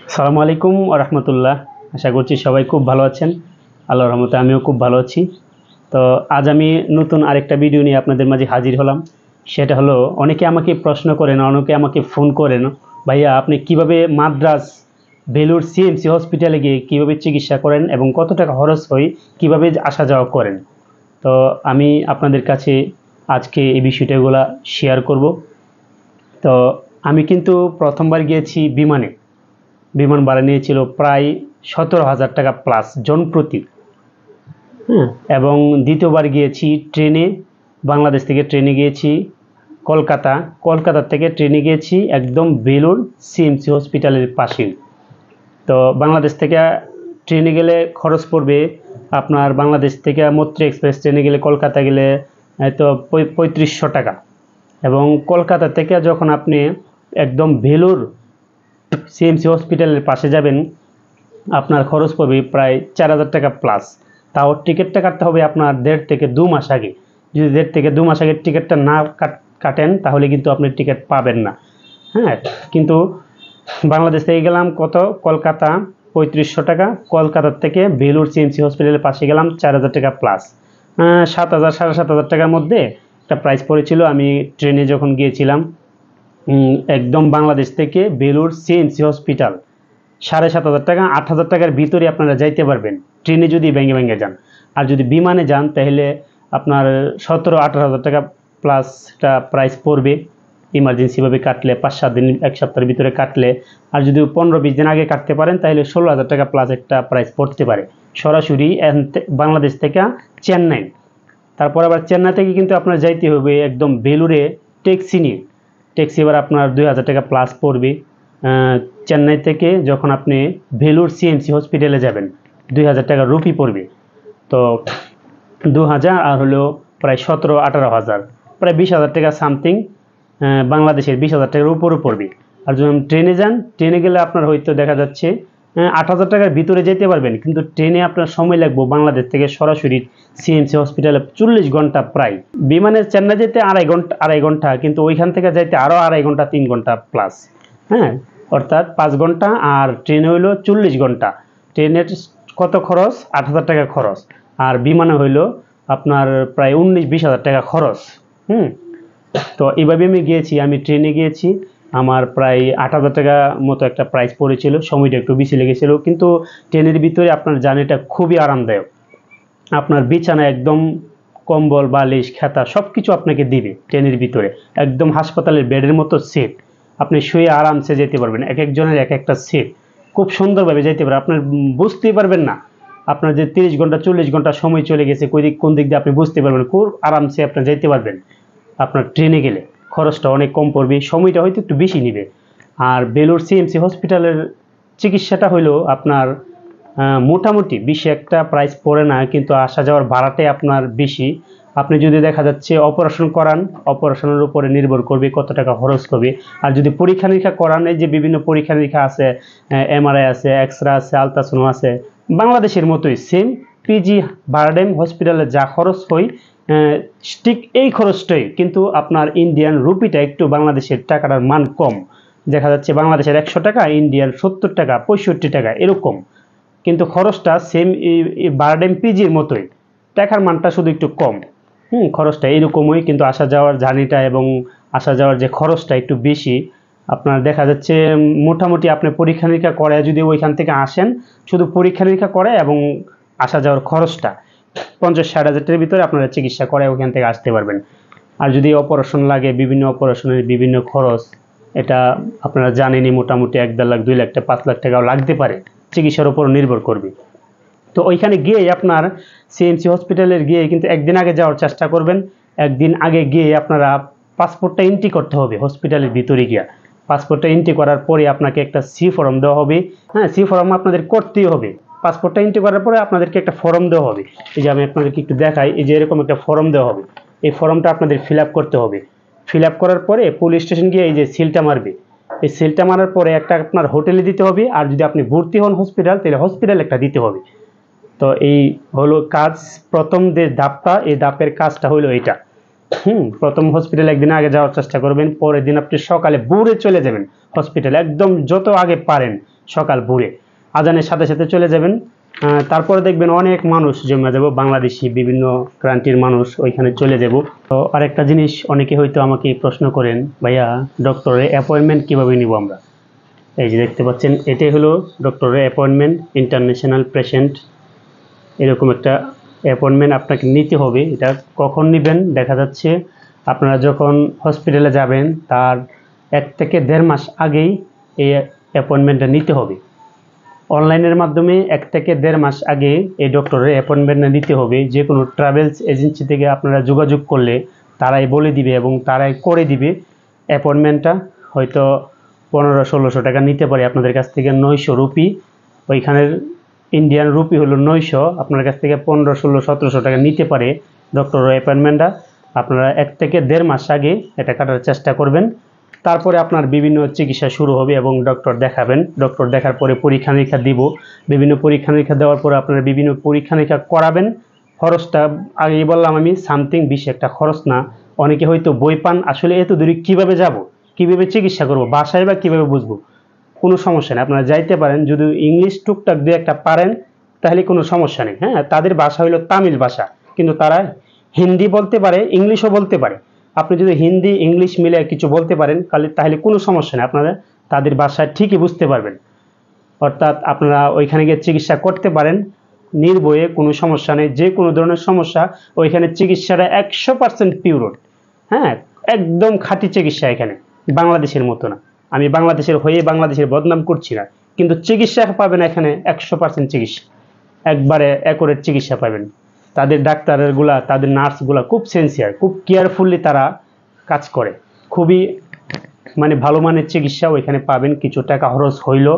আসসালামু আলাইকুম ওয়া রাহমাতুল্লাহ। আশা করছি সবাই খুব ভালো আছেন। আল্লাহর রহমতে আমিও খুব ভালো আছি। তো আজ আমি নতুন আরেকটা ভিডিও নিয়ে আপনাদের মাঝে হাজির হলাম। সেটা হলো, অনেকে আমাকে প্রশ্ন করেন, অনেকে আমাকে ফোন করেন, ভাইয়া আপনি কিভাবে মাদ্রাজ ভেলুর সিএমসি হসপিটালে গিয়ে কীভাবে চিকিৎসা করেন এবং কত টাকা খরচ হয়, কীভাবে আসা যাওয়া করেন। তো আমি আপনাদের কাছে আজকে এই বিষয়টাগুলো শেয়ার করব। তো আমি কিন্তু প্রথমবার গিয়েছি বিমানে। বিমান ভাড়া নিয়েছিল প্রায় 17,000 টাকা প্লাস জনপ্রতি। হ্যাঁ, এবং দ্বিতীয়বার গিয়েছি ট্রেনে। বাংলাদেশ থেকে ট্রেনে গিয়েছি কলকাতা থেকে ট্রেনে গিয়েছি একদম বেলুর সিএমসি হসপিটালের পাশে। তো বাংলাদেশ থেকে ট্রেনে গেলে খরচ পড়বে আপনার, বাংলাদেশ থেকে মৈত্রী এক্সপ্রেস ট্রেনে গেলে কলকাতা গেলে তো 3500 টাকা। এবং কলকাতা থেকে যখন আপনি একদম ভেলুর সিএমসি হসপিটালের পাশে যাবেন, আপনার খরচ পড়বে প্রায় 4,000 টাকা প্লাস। তাও টিকিটটা কাটতে হবে আপনার 1.5 থেকে 2 মাস আগে। যদি 1.5 থেকে 2 মাস আগে টিকিটটা না কাটেন তাহলে কিন্তু আপনি টিকিট পাবেন না। হ্যাঁ, কিন্তু বাংলাদেশ থেকে গেলাম কত, কলকাতা 3500 টাকা। কলকাতার থেকে বেলুর সিএমসি হসপিটালের পাশে গেলাম 4,000 টাকা প্লাস। 7,000 7,500 টাকার মধ্যে একটা প্রাইস পড়েছিল আমি ট্রেনে যখন গিয়েছিলাম। একদম বাংলাদেশ থেকে বেলুর সিএমসি হসপিটাল 7,500 টাকা, 8,000 টাকার ভিতরে আপনারা যাইতে পারবেন ট্রেনে যদি ভেঙে যান। আর যদি বিমানে যান তাহলে আপনার 17-18,000 টাকা প্লাস একটা প্রাইস পড়বে ইমার্জেন্সিভাবে কাটলে, 5-7 দিন 1 সপ্তাহের ভিতরে কাটলে। আর যদি 15-20 দিন আগে কাটতে পারেন তাহলে 16,000 টাকা প্লাস একটা প্রাইস পড়তে পারে সরাসরি বাংলাদেশ থেকে চেন্নাই। তারপর আবার চেন্নাই থেকে কিন্তু আপনার যাইতে হবে একদম বেলুরে ট্যাক্সি নিয়ে। ট্যাক্সি এবার আপনার 2,000 টাকা প্লাস পড়বে। চেন্নাই থেকে যখন আপনি ভেলুর সিএমসি হসপিটালে যাবেন 2,000 টাকা রুপি পড়বে। তো 2,000 আর হলো প্রায় 17-18,000, প্রায় 20,000 টাকা সামথিং, বাংলাদেশের 20,000 টাকার উপরও পড়বে। আর যখন ট্রেনে যান, ট্রেনে গেলে আপনার হয়তো দেখা যাচ্ছে 8,000 টাকার ভিতরে যেতে পারবেন, কিন্তু ট্রেনে আপনার সময় লাগবে বাংলাদেশ থেকে সরাসরি সিএমসি হসপিটালে 40 ঘন্টা প্রায়। বিমানের চেন্নাই যেতে আড়াই ঘন্টা, কিন্তু ওইখান থেকে যাইতে আরও 2.5 ঘন্টা 3 ঘন্টা প্লাস। হ্যাঁ, অর্থাৎ 5 ঘন্টা, আর ট্রেনে হইলো 40 ঘন্টা। ট্রেনের কত খরচ? 8,000 টাকা খরচ। আর বিমানে হইলো আপনার প্রায় 19-20,000 টাকা খরচ। তো এইভাবে আমি গিয়েছি, আমি ট্রেনে গিয়েছি, আমার প্রায় 8,000 টাকা মতো একটা প্রাইস পড়েছিল। সময়টা একটু বেশি লেগেছিল, কিন্তু ট্রেনের ভিতরে আপনার জার্নিটা খুবই আরামদায়ক। আপনার বিছানা একদম কম্বল বালিশ খেতা সব কিছু আপনাকে দিবে ট্রেনের ভিতরে, একদম হাসপাতালের বেডের মতো সেট। আপনি শুয়ে আরামসে যেতে পারবেন, এক একজনের এক একটা সিট, খুব সুন্দরভাবে যেতে পারবেন। আপনার বুঝতেই পারবেন না আপনার যে 30 ঘন্টা 40 ঘন্টা সময় চলে গেছে কোন দিক দিয়ে আপনি বুঝতে পারবেন। খুব আরামসে আপনি যেতে পারবেন আপনার ট্রেনে গেলে। খরচটা অনেক কম পড়বে, সময়টা হয়তো একটু বেশি নেবে। আর বেলুর সিএমসি হসপিটালের চিকিৎসাটা হলো আপনার মোটামুটি বেশি একটা প্রাইস পড়ে না, কিন্তু আসা যাওয়ার ভাড়াটাই আপনার বেশি। আপনি যদি দেখা যাচ্ছে অপারেশন করান, অপারেশনের উপরে নির্ভর করবে কত টাকা খরচ করবে। আর যদি পরীক্ষা নিরীক্ষা করান, এই যে বিভিন্ন পরীক্ষা নিরীক্ষা আছে, এমআরআই আছে, এক্সরে আছে, আলট্রাসাউন্ড আছে, বাংলাদেশের মতোই সেম পিজি বারডেম হসপিটালে যা খরচ হয় ঠিক এই খরচটাই, কিন্তু আপনার ইন্ডিয়ান রুপিটা একটু বাংলাদেশের টাকাটার মান কম। দেখা যাচ্ছে বাংলাদেশের 100 টাকা, ইন্ডিয়ান 70 টাকা 65 টাকা এরকম, কিন্তু খরচটা সেম বারডেম পিজির মতোই, টাকার মানটা শুধু একটু কম। খরচটা এরকমই, কিন্তু আসা যাওয়ার জার্নিটা এবং আসা যাওয়ার যে খরচটা একটু বেশি। আপনার দেখা যাচ্ছে মোটামুটি আপনি পরীক্ষা নিরীক্ষা করে যদি ওইখান থেকে আসেন, শুধু পরীক্ষা নিরীক্ষা করে এবং আসা যাওয়ার খরচটা 50-60 হাজার টাকার ভিতরে আপনারা চিকিৎসা করে ওখান থেকে আসতে পারবেন। আর যদি অপারেশন লাগে, বিভিন্ন অপারেশনের বিভিন্ন খরচ, এটা আপনারা জানেনই, মোটামুটি 1-1.5 লাখ 2 লাখ টাকা 5 লাখ টাকাও লাগতে পারে, চিকিৎসার উপর নির্ভর করবে। তো ওইখানে গিয়ে আপনার সিএমসি হসপিটালের গিয়ে কিন্তু একদিন আগে যাওয়ার চেষ্টা করবেন। একদিন আগে গিয়ে আপনারা পাসপোর্টটা এন্ট্রি করতে হবে হসপিটালের ভিতরে গিয়া। পাসপোর্টটা এন্ট্রি করার পরে আপনাকে একটা সি ফর্ম দেওয়া হবে। হ্যাঁ, সি ফর্ম আপনাদের করতেই হবে। পাসপোর্টটা এন্ট্রি করার পরে আপনাদেরকে একটা ফর্ম দেওয়া হবে। এই যে আমি আপনাদেরকে একটু দেখাই, এই যে এরকম একটা ফর্ম দেওয়া হবে। এই ফর্মটা আপনাদের ফিল আপ করতে হবে। ফিল আপ করার পরে পুলিশ স্টেশন গিয়ে এই যে সিলটা মারবে। এই সিলটা মারার পরে একটা আপনার হোটেলে দিতে হবে, আর যদি আপনি ভর্তি হন হসপিটাল তাহলে হসপিটাল একটা দিতে হবে। তো এই হলো কাজ। প্রথম যে ধাপটা, এই ধাপের কাজটা হলো এইটা। প্রথম হসপিটালে একদিন আগে যাওয়ার চেষ্টা করবেন, পরের দিন আপনি সকালে ভোরে চলে যাবেন হসপিটালে, একদম যত আগে পারেন সকাল ভোরে আজানের সাথে সাথে চলে যাবেন। তারপরে দেখবেন অনেক মানুষ জমে যাব, বাংলাদেশি বিভিন্ন কান্ট্রির মানুষ ওইখানে চলে যাব। তো আরেকটা জিনিস অনেকে হয়তো আমাকে প্রশ্ন করেন, ভাইয়া ডক্টরের অ্যাপয়েন্টমেন্ট কীভাবে নিব আমরা? এই যে দেখতে পাচ্ছেন, এটাই হলো ডক্টরের অ্যাপয়েন্টমেন্ট, ইন্টারন্যাশনাল পেশেন্ট। এরকম একটা অ্যাপয়েন্টমেন্ট আপনাকে নিতে হবে। এটা কখন নেবেন? দেখা যাচ্ছে আপনারা যখন হসপিটালে যাবেন তার 1 থেকে 1.5 মাস আগেই এই অ্যাপয়েন্টমেন্টটা নিতে হবে। অনলাইনের মাধ্যমে 1 থেকে 1.5 মাস আগে এই ডক্টরের অ্যাপয়েন্টমেন্টটা নিতে হবে। যে কোনো ট্রাভেলস এজেন্সি থেকে আপনারা যোগাযোগ করলে তারাই বলে দিবে এবং তারাই করে দিবে অ্যাপয়েন্টমেন্টটা। হয়তো 1500-1600 টাকা নিতে পারে আপনাদের কাছ থেকে, 900 রুপি। ওইখানের ইন্ডিয়ান রুপি হলো 900, আপনার কাছ থেকে 1500, 1600, 1700 টাকা নিতে পারে ডক্টরের অ্যাপয়েন্টমেন্টটা। আপনারা 1 থেকে 1.5 মাস আগে এটা কাটার চেষ্টা করবেন। তারপরে আপনার বিভিন্ন চিকিৎসা শুরু হবে এবং ডক্টর দেখাবেন। ডক্টর দেখার পরে পরীক্ষা নিরীক্ষা দিব। বিভিন্ন পরীক্ষা নিরীক্ষা দেওয়ার পরে আপনারা বিভিন্ন পরীক্ষা নিরীক্ষা করাবেন। খরচটা আগেই বললাম আমি, সামথিং বেশি একটা খরচ না। অনেকে হয়তো বই পান, আসলে এত দূরে কীভাবে যাব, কীভাবে চিকিৎসা করব, বাসায় বা কীভাবে বুঝবো? কোনো সমস্যা নেই, আপনারা যাইতে পারেন। যদি ইংলিশ টুকটাক দু একটা পারেন তাহলে কোনো সমস্যা নেই। হ্যাঁ, তাদের ভাষা হলো তামিল ভাষা, কিন্তু তারা হিন্দি বলতে পারে, ইংলিশও বলতে পারে। আপনি যদি হিন্দি ইংলিশ মিলে কিছু বলতে পারেন তাহলে কোনো সমস্যা নেই, আপনারা তাদের ভাষা ঠিকই বুঝতে পারবেন। অর্থাৎ আপনারা ওইখানে গিয়ে চিকিৎসা করতে পারেন নির্ভয়ে, কোনো সমস্যা নেই। যে কোনো ধরনের সমস্যা ওইখানে চিকিৎসাটা 100% পিওর। হ্যাঁ, একদম খাঁটি চিকিৎসা এখানে, বাংলাদেশের মতো না। আমি বাংলাদেশের হয়ে বাংলাদেশের বদনাম করছি না, কিন্তু চিকিৎসা পাবেন এখানে 100% চিকিৎসা, একবারে অ্যাকুরেট চিকিৎসা পাবেন। তাদের ডাক্তারগুলা, তাদের নার্সগুলা খুব সিনসিয়ার, খুব কেয়ারফুলি তারা কাজ করে। খুবই মানে ভালো মানের চিকিৎসা ওইখানে পাবেন। কিছু টাকা খরচ হইল,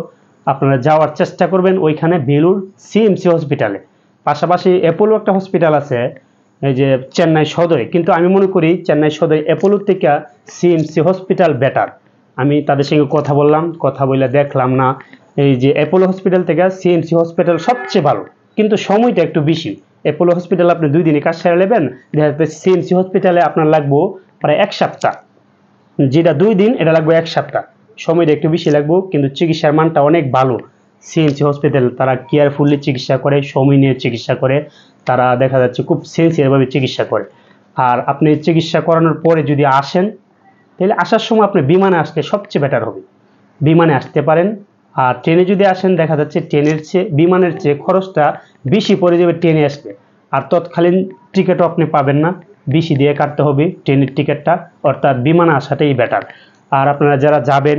আপনারা যাওয়ার চেষ্টা করবেন ওইখানে বেলুর সিএমসি হসপিটালে। পাশাপাশি অ্যাপোলো একটা হসপিটাল আছে এই যে চেন্নাই সদরে, কিন্তু আমি মনে করি চেন্নাই সদরে অ্যাপোলোর থেকে সিএমসি হসপিটাল বেটার। আমি তাদের সঙ্গে কথা বললাম, কথা বলে দেখলাম না, এই যে অ্যাপোলো হসপিটাল থেকে সিএমসি হসপিটাল সবচেয়ে ভালো, কিন্তু সময়টা একটু বেশি। অ্যাপোলো হসপিটাল আপনি 2 দিনে কাজ সেরে নেবেন, দেখা যাচ্ছে সিএমসি হসপিটালে আপনার লাগবে প্রায় 1 সপ্তাহ। যেটা 2 দিন, এটা লাগবে 1 সপ্তাহ। সময়টা একটু বেশি লাগবে, কিন্তু চিকিৎসার মানটা অনেক ভালো। সিএমসি হসপিটাল তারা কেয়ারফুলি চিকিৎসা করে, সময় নিয়ে চিকিৎসা করে, তারা দেখা যাচ্ছে খুব সিনসিয়ারভাবে চিকিৎসা করে। আর আপনি চিকিৎসা করানোর পরে যদি আসেন, তাহলে আসার সময় আপনি বিমানে আসলে সবচেয়ে বেটার হবে। বিমানে আসতে পারেন। আর ট্রেনে যদি আসেন, দেখা যাচ্ছে ট্রেনের চেয়ে বিমানের চেয়ে খরচটা বেশি পড়ে যাবে ট্রেনে আসলে। আর তৎকালীন টিকিটও আপনি পাবেন না, বেশি দিয়ে কাটতে হবে ট্রেনের টিকিটটা, অর্থাৎ বিমানে আসাটাই বেটার। আর আপনারা যারা যাবেন,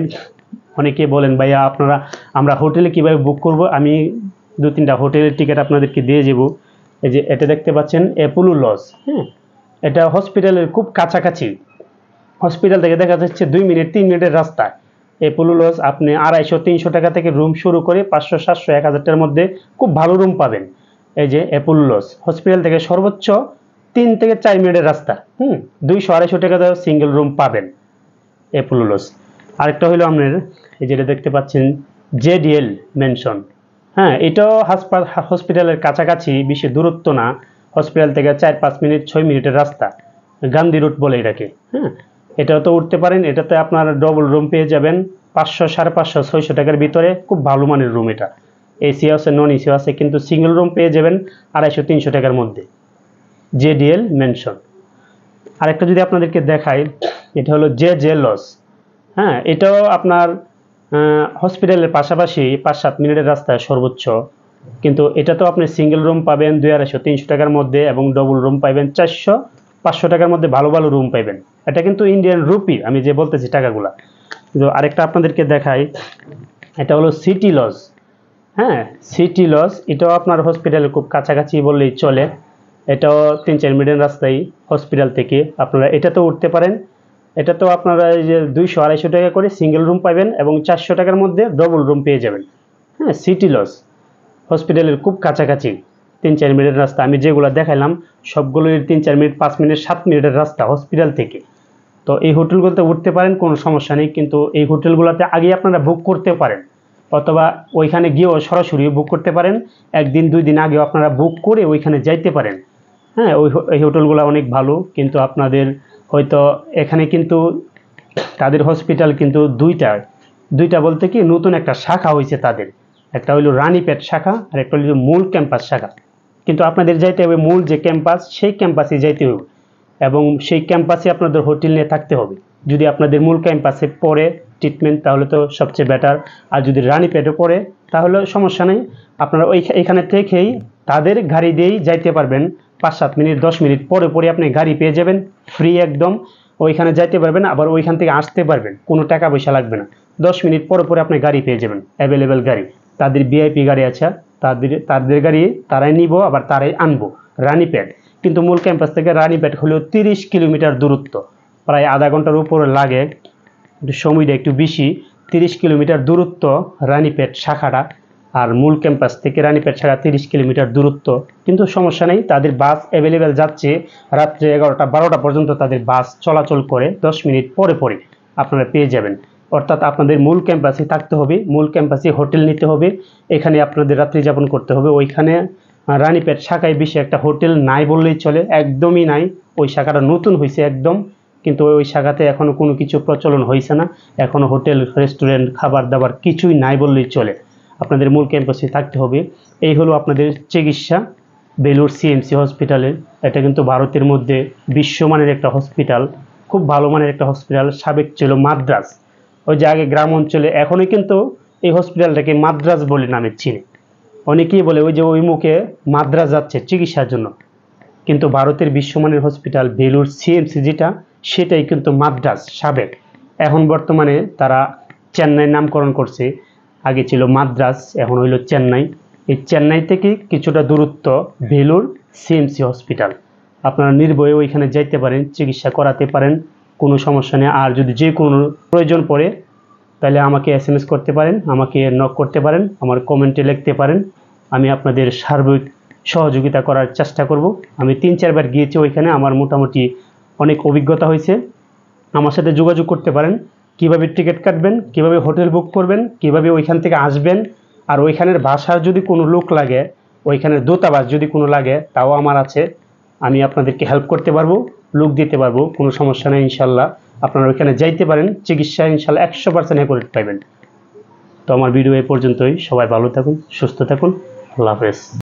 অনেকে বলেন ভাইয়া আমরা হোটেলে কিভাবে বুক করব? আমি 2-3টা হোটেলের টিকিট আপনাদেরকে দিয়ে যাব। এই যে এটা দেখতে পাচ্ছেন অ্যাপোলো লজ। হ্যাঁ, এটা হসপিটালের খুব কাছাকাছি। হসপিটাল থেকে দেখা যাচ্ছে 2 মিনিট 3 মিনিটের রাস্তা। অ্যাপোলো লজ আপনি 250-300 টাকা থেকে রুম শুরু করে 500-700-1000 টাকার মধ্যে খুব ভালো রুম পাবেন। এই যে অ্যাপোলো লজ হসপিটাল থেকে সর্বোচ্চ 3 থেকে 4 মিনিটের রাস্তা। 200-250 টাকা দিয়ে সিঙ্গেল রুম পাবেন অ্যাপোলো লজ। আরেকটা হলো আপনার এই যেটা দেখতে পাচ্ছেন জেডিএল মেনশন। হ্যাঁ, এটাও হসপিটালের কাছাকাছি, বেশি দূরত্ব না। হসপিটাল থেকে 4-5 মিনিট 6 মিনিটের রাস্তা, গান্ধী রুট বলে এটাকে। হ্যাঁ, এটাও তো উঠতে পারেন। এটাতে আপনার ডবল রুম পেয়ে যাবেন 500-550-600 টাকার ভিতরে, খুব ভালো মানের রুম। এটা এসি আছে, নন এসিও আছে, কিন্তু সিঙ্গেল রুম পেয়ে যাবেন 250-300 টাকার মধ্যে, জেডিএল মেনশন। আরেকটা যদি আপনাদেরকে দেখাই, এটা হলো জে লজ। হ্যাঁ, এটাও আপনার হসপিটালের পাশাপাশি 5-7 মিনিটের রাস্তায় সর্বোচ্চ, কিন্তু এটা তো আপনি সিঙ্গেল রুম পাবেন 250-300 টাকার মধ্যে, এবং ডবল রুম পাবেন 400-500 টাকার মধ্যে, ভালো ভালো রুম পাবেন। এটা কিন্তু ইন্ডিয়ান রুপি, আমি যে বলতেছি টাকাগুলা। কিন্তু আরেকটা আপনাদেরকে দেখাই, এটা হলো সিটি লজ। হ্যাঁ, সিটি লজ এটাও আপনার হসপিটালের খুব কাছাকাছি বললেই চলে। এটাও 3-4 মিনিটের রাস্তায় হসপিটাল থেকে, আপনারা এটাতেও উঠতে পারেন। এটা তো আপনারা এই যে 200-250 টাকা করে সিঙ্গেল রুম পাবেন, এবং 400 টাকার মধ্যে ডবল রুম পেয়ে যাবেন। হ্যাঁ, সিটি লজ হসপিটালের খুব কাছাকাছি, 3-4 মিনিটের রাস্তা। আমি যেগুলো দেখাইলাম সবগুলোই 3-4 মিনিট, 5 মিনিট, 7 মিনিটের রাস্তা হসপিটাল থেকে। তো এই হোটেলগুলোতে উঠতে পারেন, কোনো সমস্যা নেই। কিন্তু এই হোটেলগুলোতে আগে আপনারা বুক করতে পারেন, অথবা ওইখানে গিয়েও সরাসরি বুক করতে পারেন। 1-2 দিন আগেও আপনারা বুক করে ওইখানে যাইতে পারেন। হ্যাঁ, এই হোটেলগুলো অনেক ভালো। কিন্তু আপনাদের হয়তো এখানে কিন্তু তাদের হসপিটাল কিন্তু 2টা, দুইটা বলতে কি নতুন একটা শাখা হয়েছে তাদের, একটা হইলো রানীপেট শাখা আর একটা হইলো মূল ক্যাম্পাস শাখা। কিন্তু আপনাদের যাইতে হবে মূল যে ক্যাম্পাস সেই ক্যাম্পাসে যাইতে হবে এবং সেই ক্যাম্পাসে আপনাদের হোটেল নিয়ে থাকতে হবে। যদি আপনাদের মূল ক্যাম্পাসে পড়ে ট্রিটমেন্ট তাহলে তো সবচেয়ে বেটার, আর যদি রানীপেটে পড়ে তাহলে সমস্যা নেই, আপনারা এখানে থেকেই তাদের গাড়ি দিয়েই যাইতে পারবেন। 5-7 মিনিট 10 মিনিট পরে পরে আপনি গাড়ি পেয়ে যাবেন ফ্রি একদম, ওইখানে যাইতে পারবেন, আবার ওইখান থেকে আসতে পারবেন, কোনো টাকা পয়সা লাগবে না। 10 মিনিট পরে পরে আপনি গাড়ি পেয়ে যাবেন, অ্যাভেলেবেল গাড়ি। তাদের ভিআইপি গাড়ি আছে, তাদের গাড়ি তারাই নিব আবার তারাই আনবো রানীপেট। কিন্তু মূল ক্যাম্পাস থেকে রানীপেট হলেও 30 কিলোমিটার দূরত্ব, প্রায় আধা ঘন্টার উপরে লাগে, একটু সময়টা একটু বেশি। 30 কিলোমিটার দূরত্ব রানীপেট শাখাটা, আর মূল ক্যাম্পাস থেকে রানীপেট শাখা 30 কিলোমিটার দূরত্ব। কিন্তু সমস্যা নেই, তাদের বাস অ্যাভেলেবেল যাচ্ছে, রাত্রে 11টা-12টা পর্যন্ত তাদের বাস চলাচল করে, 10 মিনিট পরে পরে আপনারা পেয়ে যাবেন। অর্থাৎ আপনাদের মূল ক্যাম্পাসে থাকতে হবে, মূল ক্যাম্পাসে হোটেল নিতে হবে, এখানে আপনাদের রাত্রি যাপন করতে হবে। ওইখানে রানীপেট শাখায় বেশি একটা হোটেল নাই বললেই চলে, একদমই নাই। ওই শাখাটা নতুন হয়েছে একদম, কিন্তু ওই শাখাতে এখনও কোনো কিছু প্রচলন হয়েছে না, এখনও হোটেল রেস্টুরেন্ট খাবার দাবার কিছুই নাই বললেই চলে। আপনাদের মূল ক্যাম্পাসে থাকতে হবে। এই হলো আপনাদের চিকিৎসা বেলুর সিএমসি হসপিটালের। এটা কিন্তু ভারতের মধ্যে বিশ্বমানের একটা হসপিটাল, খুব ভালো মানের একটা হসপিটাল। সাবেক ছিল মাদ্রাজ, ওই যে আগে গ্রাম অঞ্চলে, এখনই কিন্তু এই হসপিটালটাকে মাদ্রাজ বলে নামে চিনে। অনেকেই বলে ওই যে ওই মুখে মাদ্রাজ যাচ্ছে চিকিৎসার জন্য, কিন্তু ভারতের বিশ্বমানের হসপিটাল বেলুর সিএমসি যেটা, সেটাই কিন্তু মাদ্রাজ সাবেক। এখন বর্তমানে তারা চেন্নাই নামকরণ করছে, আগে ছিল মাদ্রাজ, এখন হইল চেন্নাই। এই চেন্নাই থেকে কিছুটা দূরত্ব বেলুর সিএমসি হসপিটাল। আপনারা নির্ভয়ে ওইখানে যাইতে পারেন, চিকিৎসা করাতে পারেন, কোনো সমস্যা নেই। আর যদি যে কোনো প্রয়োজন পড়ে তাহলে আমাকে SMS করতে পারেন, আমাকে নক করতে পারেন, আমার কমেন্টে লিখতে পারেন। আমি আপনাদের সার্বিক সহযোগিতা করার চেষ্টা করব। আমি 3-4 বার গিয়েছি ওইখানে, আমার মোটামুটি অনেক অভিজ্ঞতা হয়েছে। আমার সাথে যোগাযোগ করতে পারেন, কিভাবে টিকিট কাটবেন, কিভাবে হোটেল বুক করবেন, কিভাবে ওইখান থেকে আসবেন। আর ওইখানের ভাষার যদি কোনো লোক লাগে, ওইখানের দূতাবাস যদি কোনো লাগে, তাও আমার আছে, আমি আপনাদেরকে হেল্প করতে পারবো, লোক দিতে পারবো, কোনো সমস্যা নেই ইনশাল্লাহ। আপনারা ওইখানে যাইতে পারেন, চিকিৎসা ইনশাল্লাহ 100% অ্যাকুরেট পাইবেন। তো আমার ভিডিও এই পর্যন্তই। সবাই ভালো থাকুন, সুস্থ থাকুন, আল্লাহ হাফেজ।